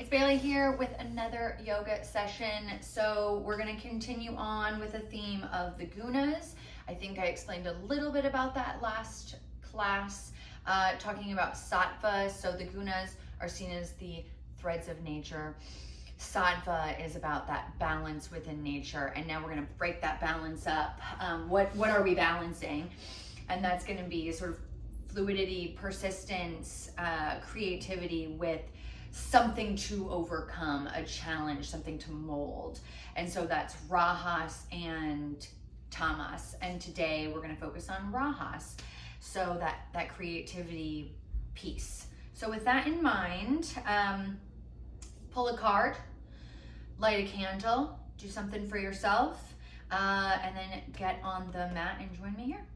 It's Bailey here with another yoga session. So we're going to continue on with the theme of the Gunas. I think I explained a little bit about that last class, talking about sattva. So the Gunas are seen as the threads of nature. Sattva is about that balance within nature. And now we're going to break that balance up. What are we balancing? And that's going to be sort of fluidity, persistence, creativity with something to overcome, a challenge, something to mold. And so that's Rajas and Tamas. And today we're going to focus on Rajas. So that creativity piece. So with that in mind, pull a card, light a candle, do something for yourself, and then get on the mat and join me here.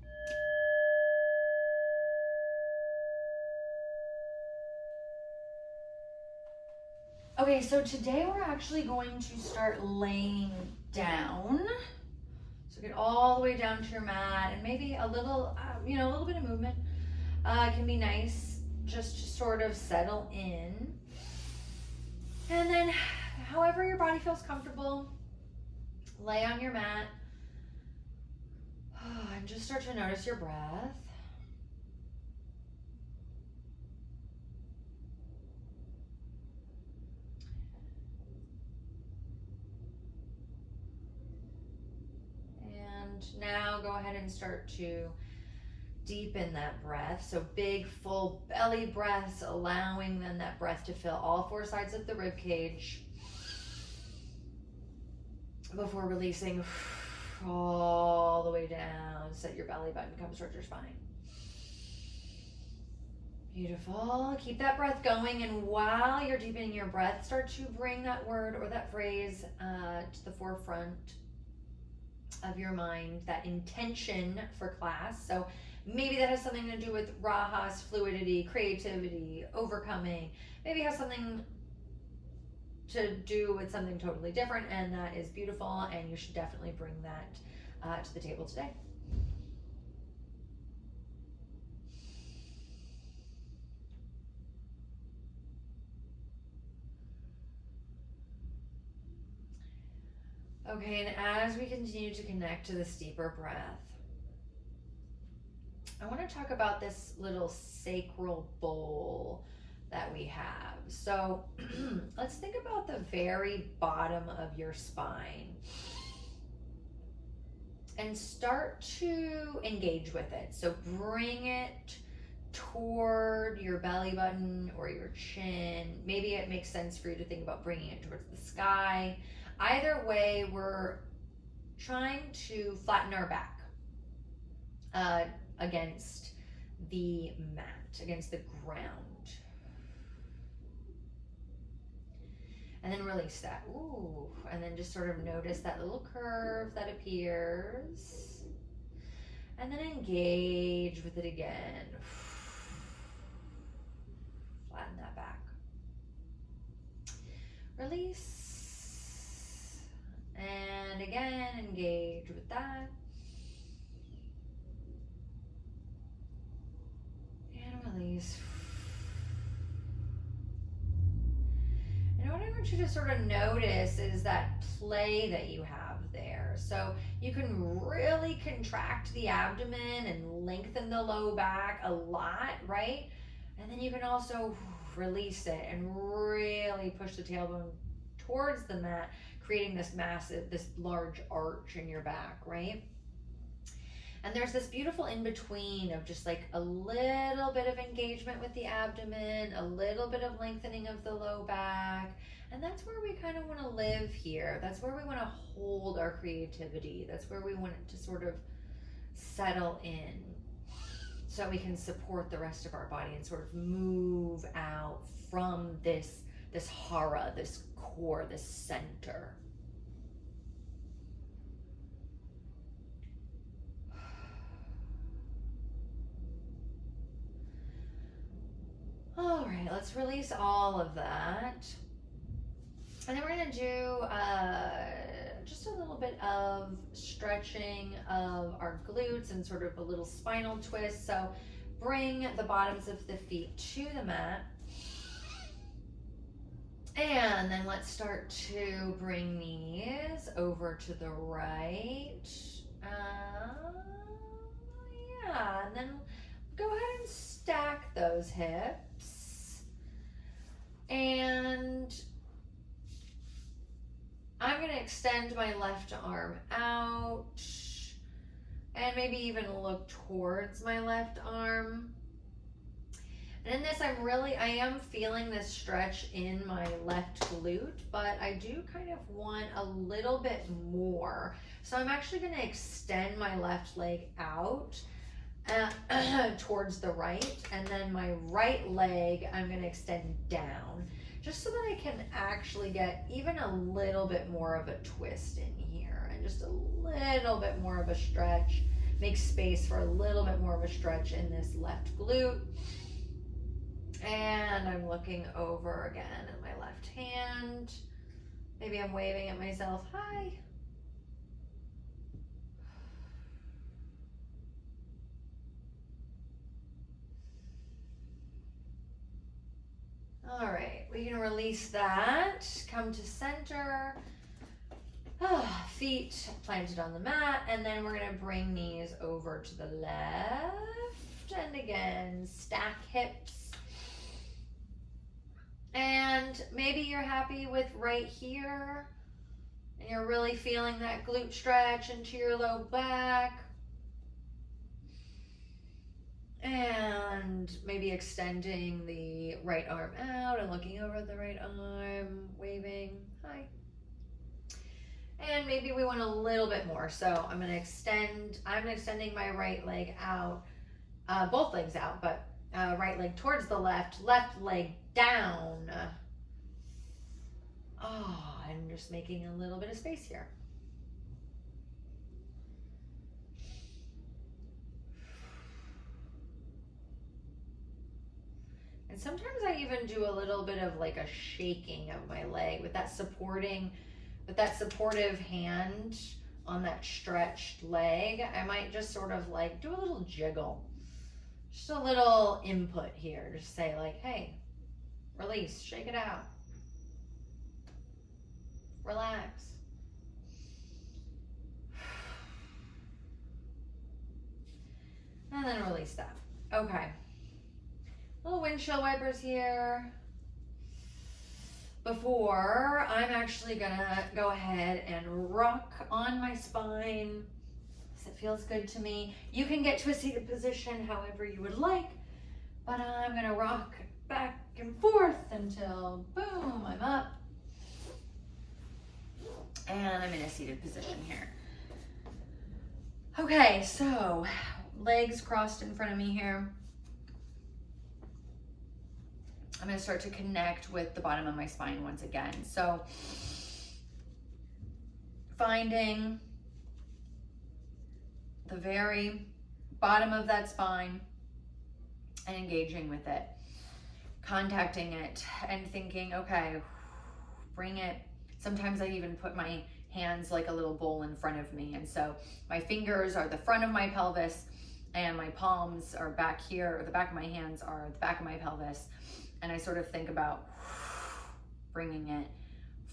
Okay, so today we're actually going to start laying down. So get all the way down to your mat, and maybe a little, a little bit of movement can be nice just to sort of settle in. And then however your body feels comfortable, lay on your mat and just start to notice your breath. Now go ahead and start to deepen that breath. So big, full belly breaths, allowing then that breath to fill all four sides of the rib cage before releasing all the way down. Set your belly button, come towards your spine. Beautiful. Keep that breath going, and while you're deepening your breath, start to bring that word or that phrase to the forefront of your mind, that intention for class. So maybe that has something to do with Rajas, fluidity, creativity, overcoming. Maybe it has something to do with something totally different, and that is beautiful, and you should definitely bring that to the table today. Okay, and as we continue to connect to this deeper breath, I want to talk about this little sacral bowl that we have. So let's think about the very bottom of your spine and start to engage with it. So bring it toward your belly button or your chin. Maybe it makes sense for you to think about bringing it towards the sky. Either way, we're trying to flatten our back against the mat, against the ground. And then release that. Ooh. And then just sort of notice that little curve that appears. And then engage with it again. Flatten that back. Release. And again, engage with that. And release. And what I want you to sort of notice is that play that you have there. So you can really contract the abdomen and lengthen the low back a lot, right? And then you can also release it and really push the tailbone towards the mat, creating this large arch in your back, right? And there's this beautiful in-between of just like a little bit of engagement with the abdomen, a little bit of lengthening of the low back. And that's where we kind of want to live here. That's where we want to hold our creativity. That's where we want it to sort of settle in so we can support the rest of our body and sort of move out from this hara, this core, this center. All right, let's release all of that. And then we're gonna do just a little bit of stretching of our glutes and sort of a little spinal twist. So bring the bottoms of the feet to the mat. And then let's start to bring knees over to the right. Yeah, and then go ahead and stack those hips. And I'm gonna extend my left arm out and maybe even look towards my left arm. And in this, I am feeling this stretch in my left glute, but I do kind of want a little bit more. So I'm actually gonna extend my left leg out towards the right, and then my right leg, I'm gonna extend down, just so that I can actually get even a little bit more of a twist in here, and just a little bit more of a stretch, make space for a little bit more of a stretch in this left glute. And I'm looking over again at my left hand. Maybe I'm waving at myself, hi. All right, we can release that. Come to center. Feet planted on the mat, and then we're gonna bring knees over to the left. And again, stack hips. And maybe you're happy with right here, and you're really feeling that glute stretch into your low back. And maybe extending the right arm out and looking over at the right arm, waving, hi. And maybe we want a little bit more. So I'm extending my right leg out, both legs out, but right leg towards the left leg down. I'm just making a little bit of space here. And sometimes I even do a little bit of like a shaking of my leg with that supportive hand on that stretched leg. I might just sort of like do a little jiggle. Just a little input here. Just say like, hey, release, shake it out. Relax. And then release that. Okay. Little windshield wipers here. Before, I'm actually gonna go ahead and rock on my spine. It feels good to me. You can get to a seated position however you would like, but I'm gonna rock back and forth until boom, I'm up. And I'm in a seated position here. Okay, so legs crossed in front of me here. I'm gonna start to connect with the bottom of my spine once again. So finding the very bottom of that spine and engaging with it, contacting it and thinking, okay, bring it. Sometimes I even put my hands like a little bowl in front of me. And so my fingers are the front of my pelvis and my palms are back here, or the back of my hands are the back of my pelvis. And I sort of think about bringing it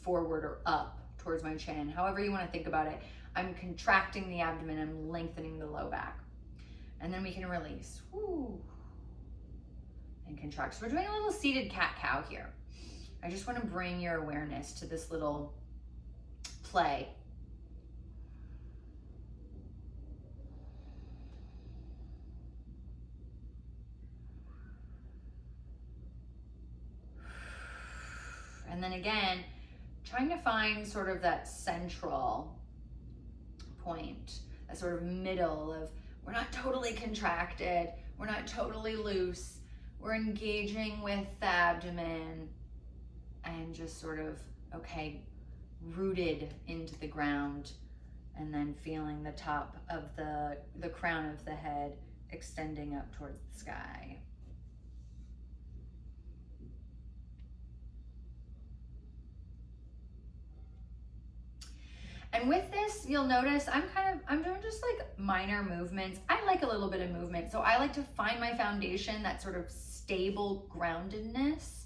forward or up towards my chin, however you want to think about it. I'm contracting the abdomen, I'm lengthening the low back. And then we can release. Woo. And contract. So we're doing a little seated cat-cow here. I just want to bring your awareness to this little play. And then again, trying to find sort of that central point, a sort of middle of, we're not totally contracted, we're not totally loose, we're engaging with the abdomen and just sort of, okay, rooted into the ground, and then feeling the top of the crown of the head extending up towards the sky. And with this, you'll notice I'm doing just like minor movements. I like a little bit of movement. So I like to find my foundation, that sort of stable groundedness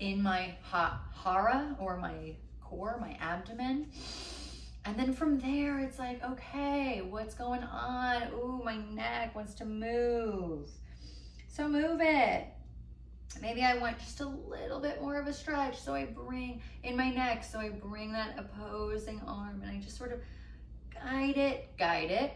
in my hara, or my core, my abdomen. And then from there, it's like, okay, what's going on? Ooh, my neck wants to move. So move it. Maybe I want just a little bit more of a stretch, so I bring in my neck, so I bring that opposing arm and I just sort of guide it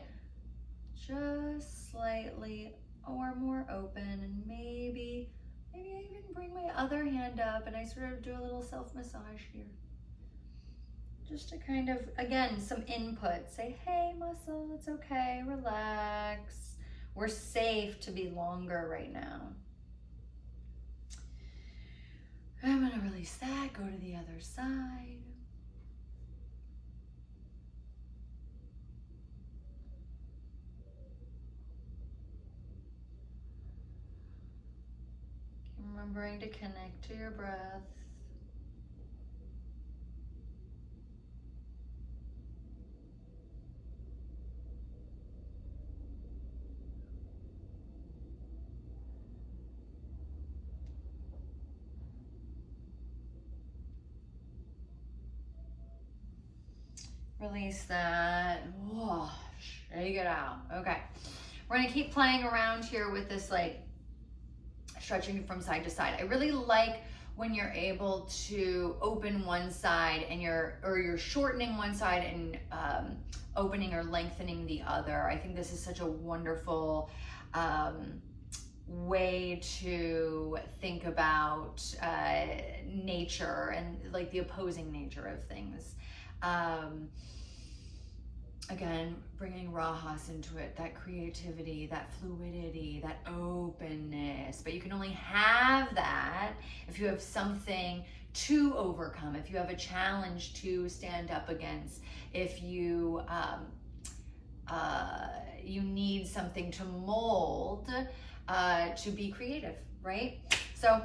just slightly or more open, and maybe I even bring my other hand up and I sort of do a little self-massage here. Just to kind of, again, some input. Say, hey muscle, it's okay, relax. We're safe to be longer right now. I'm gonna release that, go to the other side. Remembering to connect to your breath. Release that. Whoa, shake it out. Okay. We're gonna keep playing around here with this, like, stretching from side to side. I really like when you're able to open one side and you're shortening one side and opening or lengthening the other. I think this is such a wonderful way to think about nature and like the opposing nature of things. Again, bringing Rajas into it, that creativity, that fluidity, that openness. But you can only have that if you have something to overcome, if you have a challenge to stand up against, if you you need something to mold to be creative, right? So,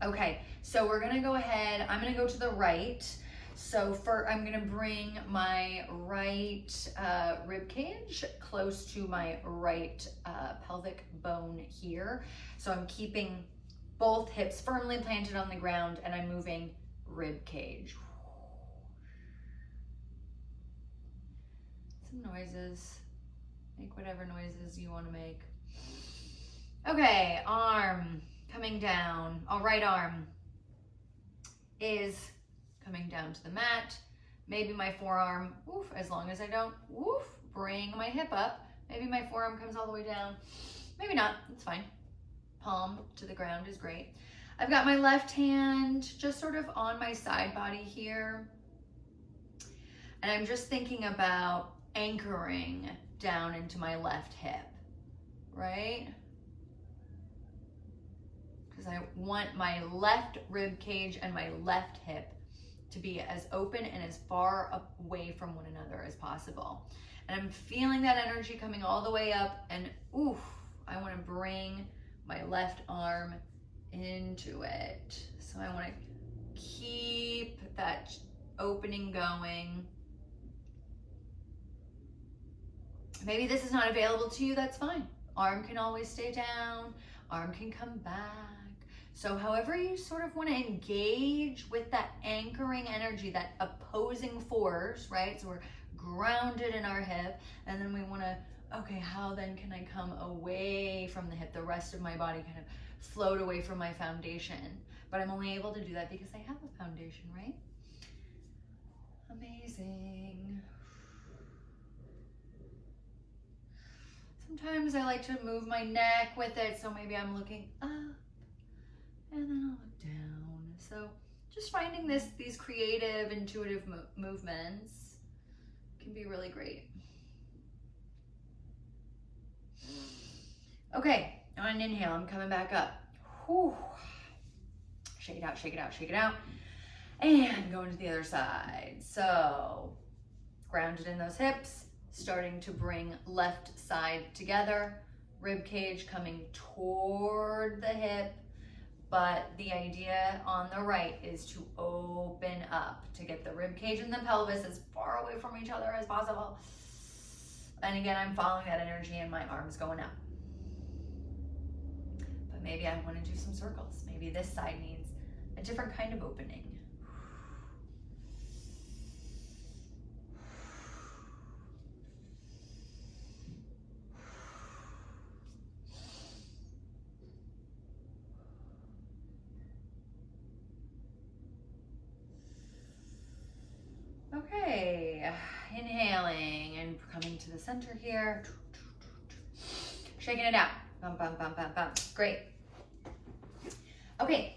okay, so we're gonna go ahead, I'm gonna go to the right. So I'm gonna bring my right rib cage close to my right pelvic bone here. So I'm keeping both hips firmly planted on the ground and I'm moving rib cage. Some noises, make whatever noises you wanna make. Okay, arm coming down, right arm is coming down to the mat. Maybe my forearm, woof, as long as I don't, woof, bring my hip up. Maybe my forearm comes all the way down. Maybe not, it's fine. Palm to the ground is great. I've got my left hand just sort of on my side body here. And I'm just thinking about anchoring down into my left hip, right? Because I want my left rib cage and my left hip to be as open and as far away from one another as possible. And I'm feeling that energy coming all the way up, and oof, I want to bring my left arm into it. So I want to keep that opening going. Maybe this is not available to you, that's fine. Arm can always stay down, arm can come back. So however you sort of want to engage with that anchoring energy, that opposing force, right? So we're grounded in our hip, and then we want to, okay, how then can I come away from the hip? The rest of my body kind of float away from my foundation. But I'm only able to do that because I have a foundation, right? Amazing. Sometimes I like to move my neck with it, so maybe I'm looking up. And then I'll look down. So just finding these creative, intuitive movements can be really great. Okay, on an inhale, I'm coming back up. Whew. Shake it out, shake it out, shake it out. And going to the other side. So grounded in those hips, starting to bring left side together, rib cage coming toward the hip. But the idea on the right is to open up, to get the rib cage and the pelvis as far away from each other as possible. And again, I'm following that energy and my arms going up. But maybe I want to do some circles. Maybe this side needs a different kind of opening. Okay, inhaling and coming to the center here. Shaking it out. Bum, bum, bum, bum, bum. Great. Okay,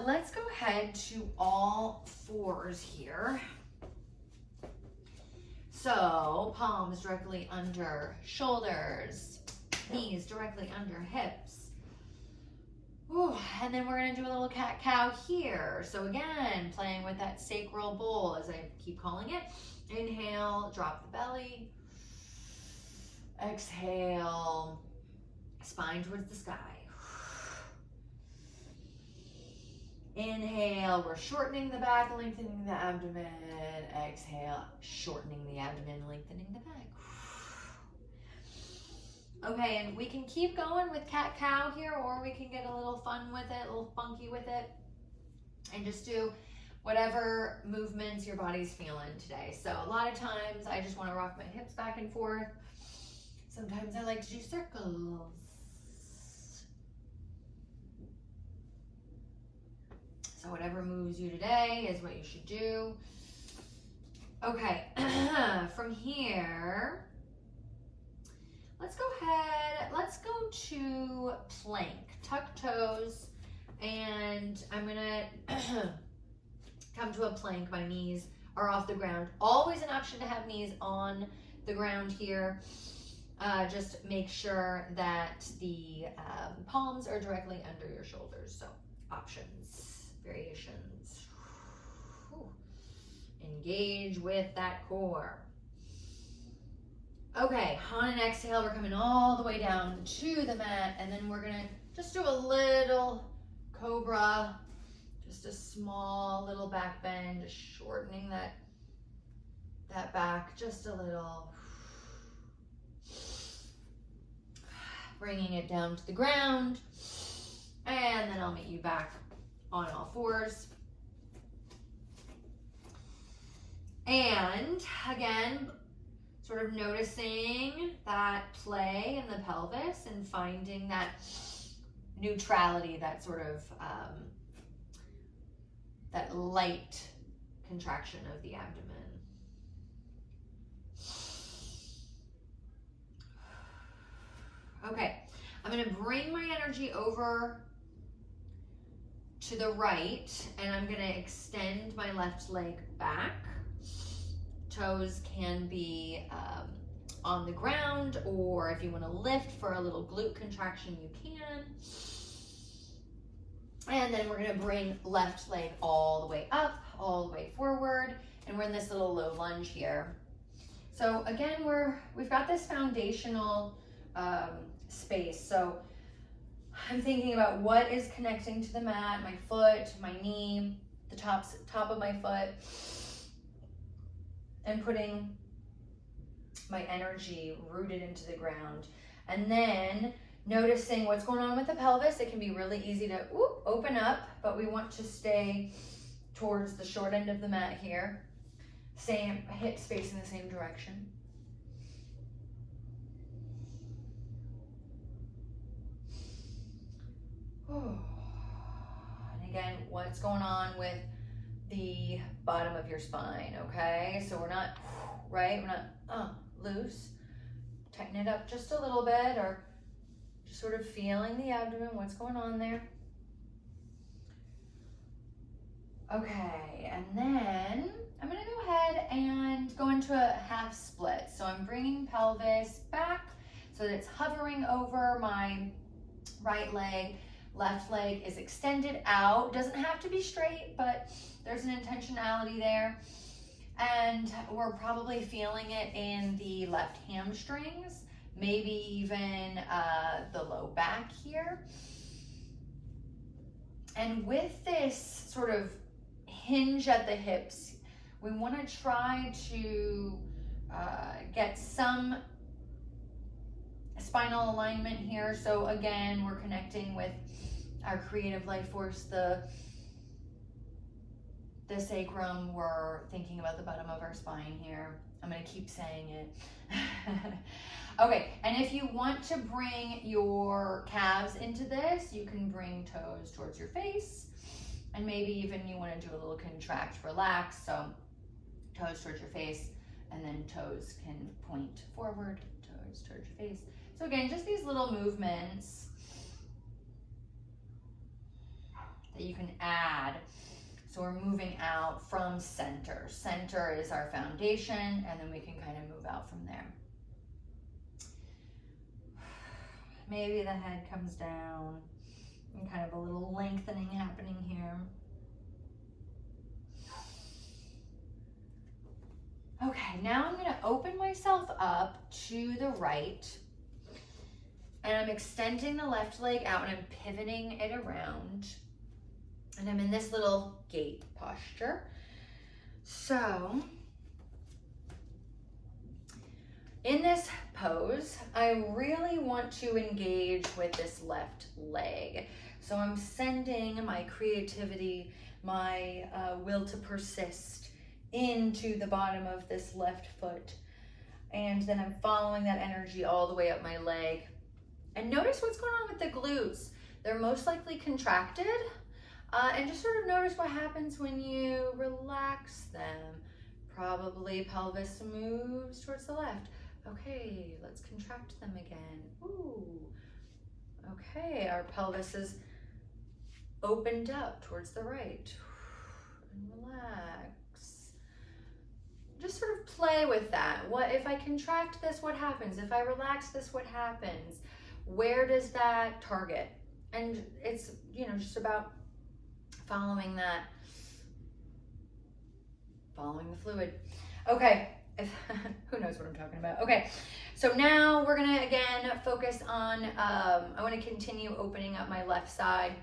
let's go ahead to all fours here. So palms directly under shoulders, knees directly under hips. Ooh, and then we're gonna do a little cat-cow here. So again, playing with that sacral bowl, as I keep calling it. Inhale, drop the belly. Exhale, spine towards the sky. Inhale, we're shortening the back, lengthening the abdomen. Exhale, shortening the abdomen, lengthening the back. Okay, and we can keep going with cat-cow here, or we can get a little fun with it, a little funky with it, and just do whatever movements your body's feeling today. So a lot of times I just want to rock my hips back and forth. Sometimes I like to do circles. So whatever moves you today is what you should do. Okay, from here, let's go ahead, let's go to plank. Tuck toes, and I'm gonna come to a plank. My knees are off the ground. Always an option to have knees on the ground here. Just make sure that the palms are directly under your shoulders. So options, variations. Whew. Engage with that core. Okay, on an exhale, we're coming all the way down to the mat, and then we're gonna just do a little cobra, just a small little back bend, just shortening that back just a little. Bringing it down to the ground, and then I'll meet you back on all fours. And again, sort of noticing that play in the pelvis and finding that neutrality, that sort of that light contraction of the abdomen. Okay, I'm gonna bring my energy over to the right, and I'm gonna extend my left leg back. Toes can be on the ground, or if you wanna lift for a little glute contraction, you can. And then we're gonna bring left leg all the way up, all the way forward, and we're in this little low lunge here. So again, we've got this foundational space. So I'm thinking about what is connecting to the mat, my foot, my knee, the top of my foot, and putting my energy rooted into the ground. And then noticing what's going on with the pelvis. It can be really easy to open up, but we want to stay towards the short end of the mat here. Same hips facing the same direction. And again, what's going on with the bottom of your spine, okay? So we're not, right? We're not loose. Tighten it up just a little bit, or just sort of feeling the abdomen, what's going on there. Okay, and then I'm gonna go ahead and go into a half split. So I'm bringing pelvis back so that it's hovering over my right leg. Left leg is extended out. Doesn't have to be straight, but there's an intentionality there. And we're probably feeling it in the left hamstrings, maybe even the low back here. And with this sort of hinge at the hips, we want to try to get some spinal alignment here. So again, we're connecting with our creative life force, the sacrum. We're thinking about the bottom of our spine here. I'm going to keep saying it. Okay, and if you want to bring your calves into this, you can bring toes towards your face, and maybe even you want to do a little contract, relax. So toes towards your face, and then toes can point forward, toes towards your face. So again, just these little movements that you can add. So we're moving out from center. Center is our foundation, and then we can kind of move out from there. Maybe the head comes down, and kind of a little lengthening happening here. Okay, now I'm gonna open myself up to the right, and I'm extending the left leg out, and I'm pivoting it around, and I'm in this little gate posture. So in this pose, I really want to engage with this left leg. So I'm sending my creativity, my will to persist into the bottom of this left foot. And then I'm following that energy all the way up my leg. And notice what's going on with the glutes. They're most likely contracted. And just sort of notice what happens when you relax them. Probably pelvis moves towards the left. Okay, let's contract them again. Ooh. Okay, our pelvis is opened up towards the right. And relax. Just sort of play with that. What if I contract this, what happens? If I relax this, what happens? Where does that target? And it's, you know, just about following that, following the fluid. Okay. Who knows what I'm talking about? Okay, so now we're gonna again focus on, I wanna continue opening up my left side.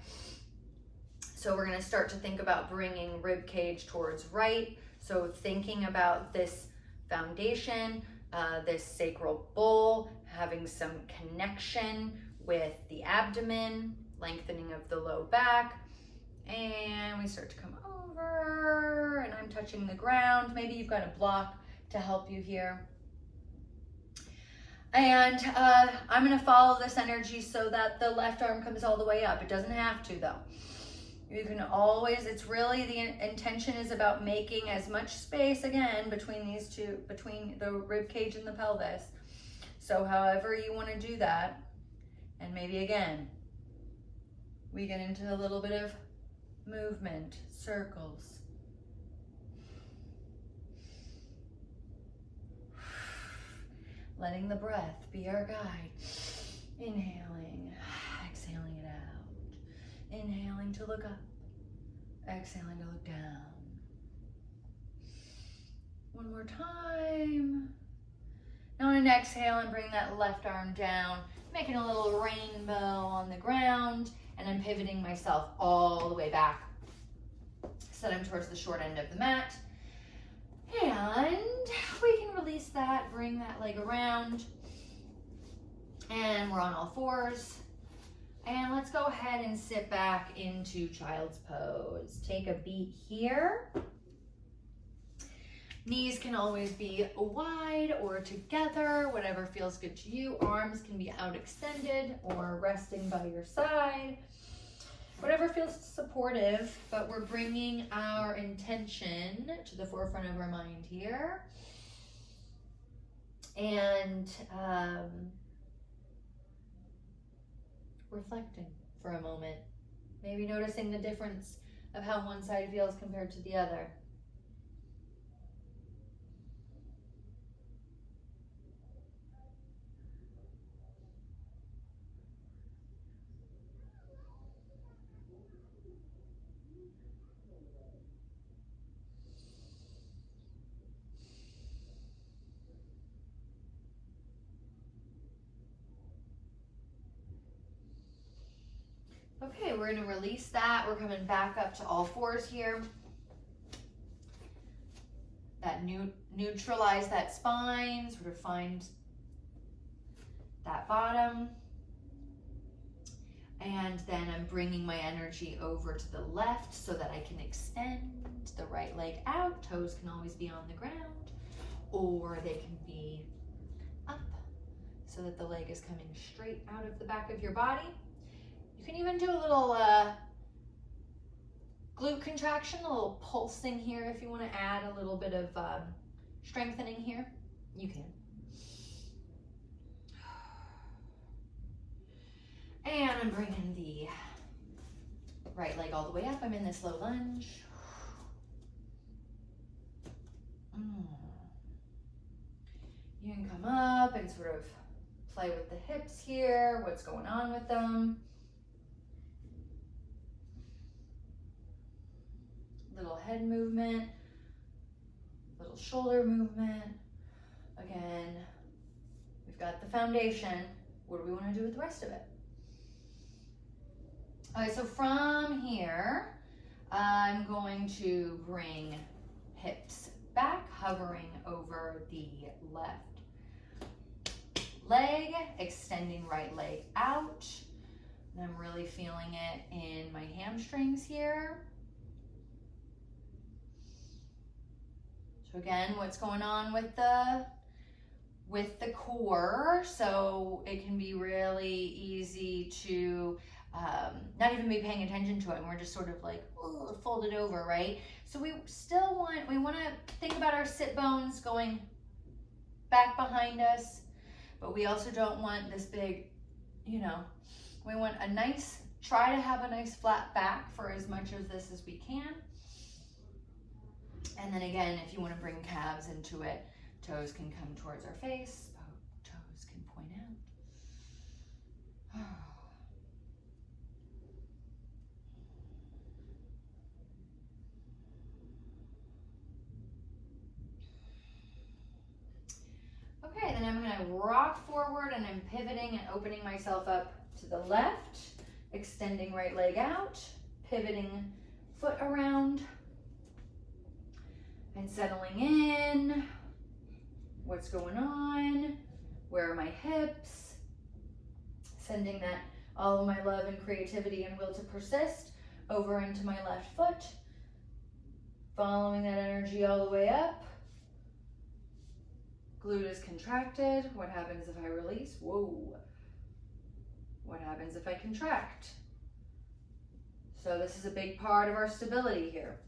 So we're gonna start to think about bringing rib cage towards right. So thinking about this foundation, this sacral bowl, having some connection with the abdomen, lengthening of the low back, and we start to come over, and I'm touching the ground. Maybe you've got a block to help you here. And I'm gonna follow this energy so that the left arm comes all the way up. It doesn't have to though. You can always, it's really, the intention is about making as much space again between these two, between the rib cage and the pelvis. So however you wanna do that, and maybe again, we get into a little bit of movement, circles. Letting the breath be our guide. Inhaling, exhaling it out. Inhaling to look up, exhaling to look down. One more time. Now on an exhale, and bring that left arm down, making a little rainbow on the ground, and I'm pivoting myself all the way back so that I'm towards the short end of the mat. And we can release that, bring that leg around, and we're on all fours. And let's go ahead and sit back into child's pose. Take a beat here. Knees can always be wide or together, whatever feels good to you. Arms can be out extended or resting by your side. Whatever feels supportive, but we're bringing our intention to the forefront of our mind here. And reflecting for a moment. Maybe noticing the difference of how one side feels compared to the other. Okay, we're gonna release that. We're coming back up to all fours here. That neutralize that spine, sort of find that bottom. And then I'm bringing my energy over to the left so that I can extend the right leg out. Toes can always be on the ground, or they can be up so that the leg is coming straight out of the back of your body. You can even do a little glute contraction, a little pulsing here if you want to add a little bit of strengthening here. You can. And I'm bringing the right leg all the way up. I'm in this low lunge. You can come up and sort of play with the hips here, what's going on with them. Little head movement, little shoulder movement. Again, we've got the foundation. What do we want to do with the rest of it? All right, so from here, I'm going to bring hips back, hovering over the left leg, extending right leg out. And I'm really feeling it in my hamstrings here. So again, what's going on with the core? So it can be really easy to not even be paying attention to it, and we're just sort of like folded over, right? So we want to think about our sit bones going back behind us, but we also don't want this big, we want try to have a nice flat back for as much of this as we can. And then again, if you want to bring calves into it, toes can come towards our face, toes can point out. Okay, then I'm going to rock forward, and I'm pivoting and opening myself up to the left, extending right leg out, pivoting foot around, and settling in. What's going on? Where are my hips? Sending that all of my love and creativity and will to persist over into my left foot. Following that energy all the way up. Glute is contracted. What happens if I release? Whoa. What happens if I contract? So this is a big part of our stability here.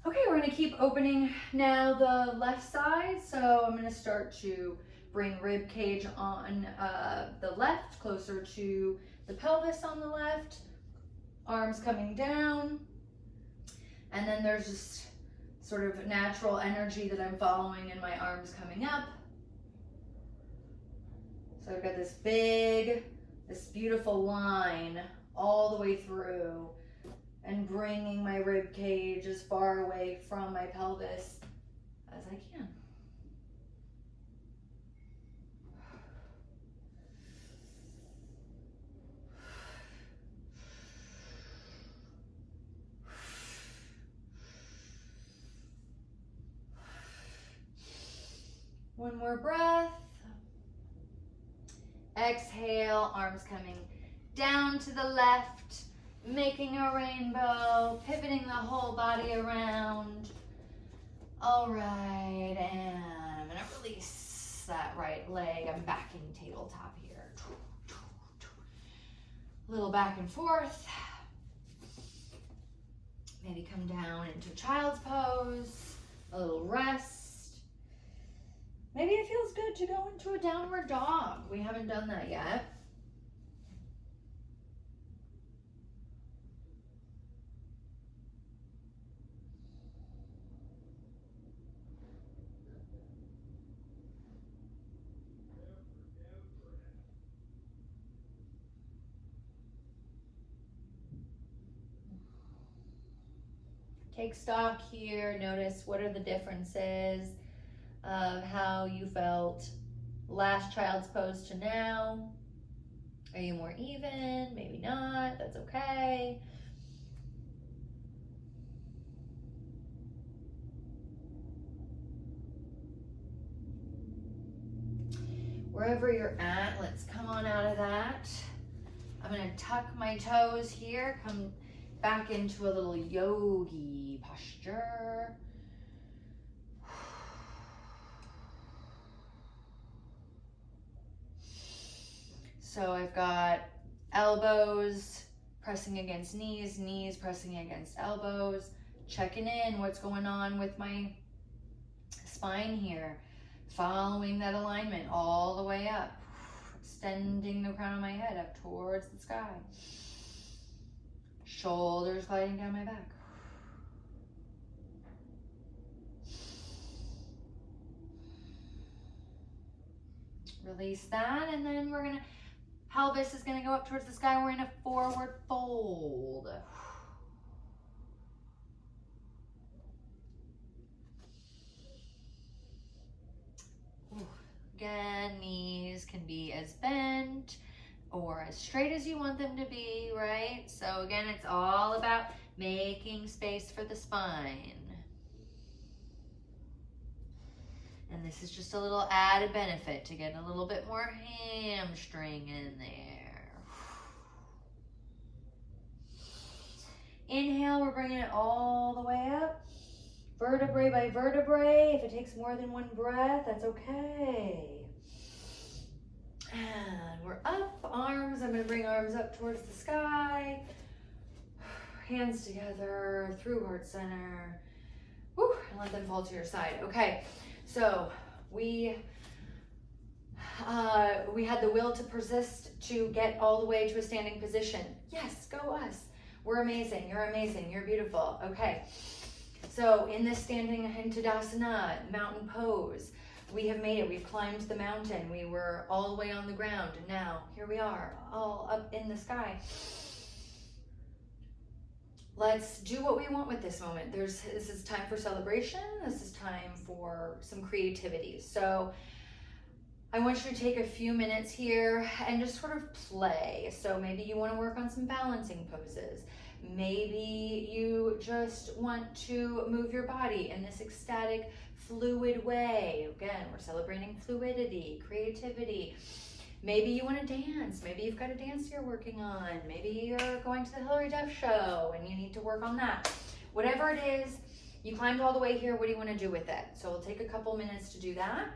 Okay, we're going to keep opening now the left side. So I'm going to start to bring rib cage on the left, closer to the pelvis on the left. Arms coming down. And then there's just sort of natural energy that I'm following in my arms coming up. So I've got this beautiful line all the way through, and bringing my rib cage as far away from my pelvis as I can. One more breath. Exhale, arms coming down to the left, making a rainbow, pivoting the whole body around. All right, and I'm gonna release that right leg. I'm backing tabletop here. A little back and forth. Maybe come down into child's pose, a little rest. Maybe it feels good to go into a downward dog. We haven't done that yet. Take stock here. Notice what are the differences of how you felt last child's pose to now. Are you more even? Maybe not. That's okay. wherever you're at, let's come on out of that. I'm gonna tuck my toes here, come back into a little yogi posture. So I've got elbows pressing against knees, knees pressing against elbows, checking in what's going on with my spine here, following that alignment all the way up, extending the crown of my head up towards the sky, shoulders gliding down my back. Release that, and then we're gonna, pelvis is gonna go up towards the sky. We're in a forward fold. Again, knees can be as bent or as straight as you want them to be, right? So again, it's all about making space for the spine. And this is just a little added benefit to get a little bit more hamstring in there. Inhale, we're bringing it all the way up. Vertebrae by vertebrae. If it takes more than one breath, that's okay. And we're up, arms. I'm gonna bring arms up towards the sky. Hands together through heart center. Woo, and let them fall to your side. Okay, so we had the will to persist to get all the way to a standing position. Yes, go us. We're amazing, you're amazing, you're beautiful. Okay. So in this standing Tadasana, mountain pose, we have made it. We've climbed the mountain. We were all the way on the ground. And now here we are, all up in the sky. Let's do what we want with this moment. This is time for celebration. This is time for some creativity. So I want you to take a few minutes here and just sort of play. So maybe you want to work on some balancing poses. Maybe you just want to move your body in this ecstatic, fluid way. Again, we're celebrating fluidity, creativity. Maybe you want to dance. Maybe you've got a dance you're working on. Maybe you're going to the Hillary Duff show and you need to work on that. Whatever it is, you climbed all the way here. What do you want to do with it? So we'll take a couple minutes to do that.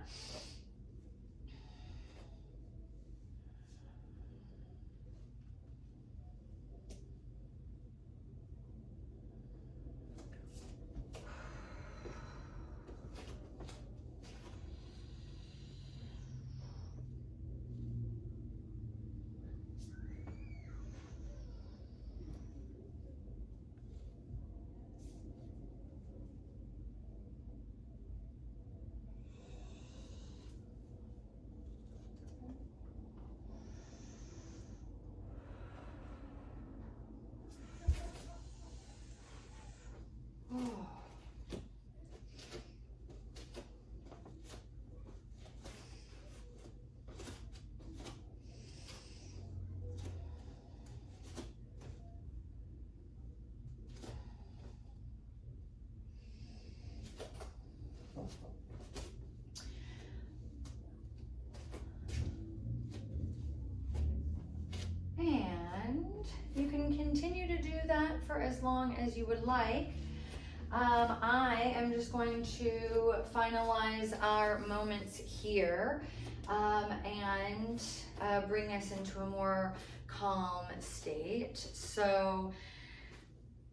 And you can continue to do that for as long as you would like. I am just going to finalize our moments here and bring us into a more calm state. So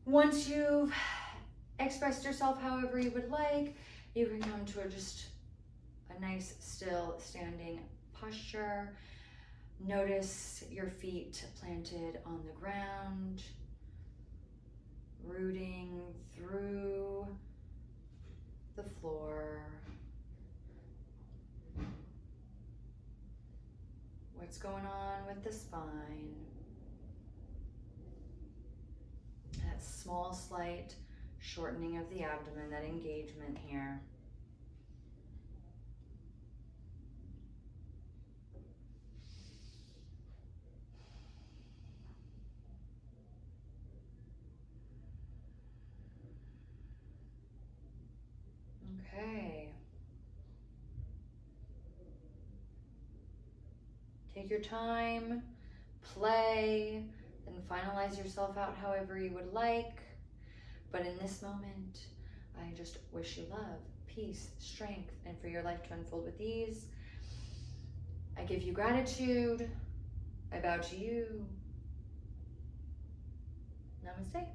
once you've expressed yourself however you would like, you can come to just a nice, still, standing posture. Notice your feet planted on the ground, rooting through the floor. What's going on with the spine? That small, slight shortening of the abdomen, that engagement here. Okay. Take your time, play, and finalize yourself out however you would like. But in this moment, I just wish you love, peace, strength, and for your life to unfold with ease. I give you gratitude. I bow to you. Namaste.